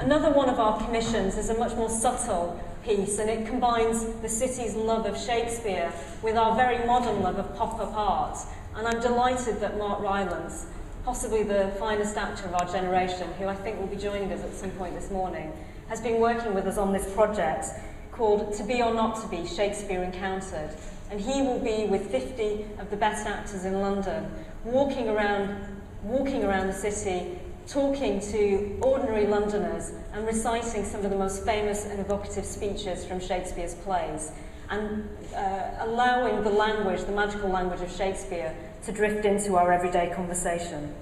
Another one of our commissions is a much more subtle piece, and it combines the city's love of Shakespeare with our very modern love of pop-up art. And I'm delighted that Mark Rylance, possibly the finest actor of our generation, who I think will be joining us at some point this morning, has been working with us on this project called To Be or Not to Be, Shakespeare Encountered. And he will be with 50 of the best actors in London, walking around the city, talking to ordinary Londoners and reciting some of the most famous and evocative speeches from Shakespeare's plays, and allowing the language, the magical language of Shakespeare, to drift into our everyday conversation.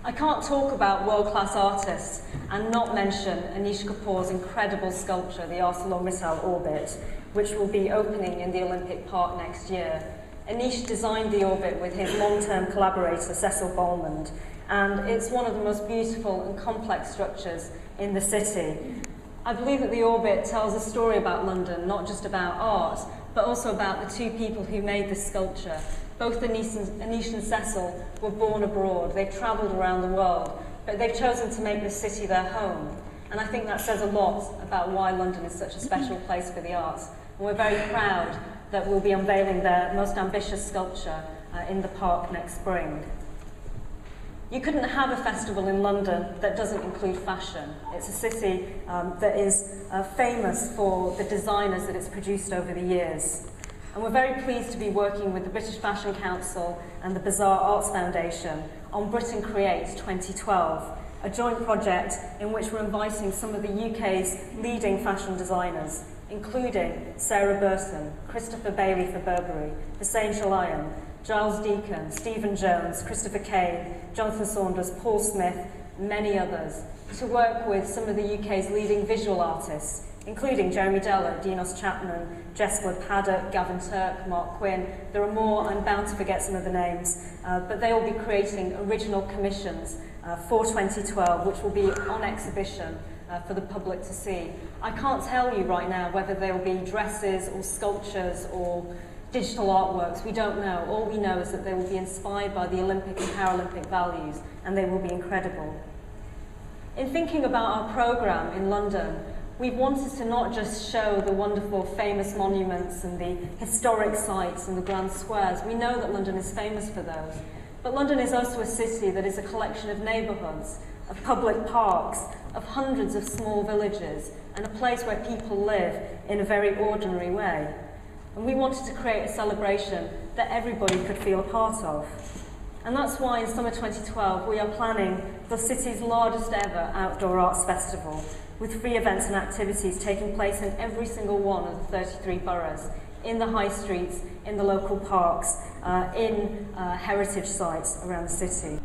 I can't talk about world-class artists and not mention Anish Kapoor's incredible sculpture, the ArcelorMittal Orbit, which will be opening in the Olympic Park next year. Anish designed the Orbit with his long-term collaborator, Cecil Bollmond, and it's one of the most beautiful and complex structures in the city. I believe that the Orbit tells a story about London, not just about art, but also about the two people who made this sculpture. Both Anish and Cecil were born abroad. They've travelled around the world, but they've chosen to make this city their home. And I think that says a lot about why London is such a special place for the arts. And we're very proud that we'll be unveiling their most ambitious sculpture in the park next spring. You couldn't have a festival in London that doesn't include fashion. It's a city that is famous for the designers that it's produced over the years. And we're very pleased to be working with the British Fashion Council and the Bazaar Arts Foundation on Britain Creates 2012, a joint project in which we're inviting some of the UK's leading fashion designers, including Sarah Burton, Christopher Bailey for Burberry, Hussein Chalayan, Giles Deacon, Stephen Jones, Christopher Kane, Jonathan Saunders, Paul Smith, and many others, to work with some of the UK's leading visual artists, including Jeremy Deller, Dinos Chapman, Jess Wood-Paddock, Gavin Turk, Mark Quinn. There are more, I'm bound to forget some of the names, but they will be creating original commissions for 2012, which will be on exhibition for the public to see. I can't tell you right now whether there will be dresses or sculptures or digital artworks. We don't know. All we know is that they will be inspired by the Olympic and Paralympic values, and they will be incredible. In thinking about our programme in London, we've wanted to not just show the wonderful famous monuments and the historic sites and the grand squares. We know that London is famous for those. But London is also a city that is a collection of neighbourhoods, of public parks, of hundreds of small villages, and a place where people live in a very ordinary way. And we wanted to create a celebration that everybody could feel a part of. And that's why in summer 2012 we are planning the city's largest ever outdoor arts festival, with free events and activities taking place in every single one of the 33 boroughs, in the high streets, in the local parks, in heritage sites around the city.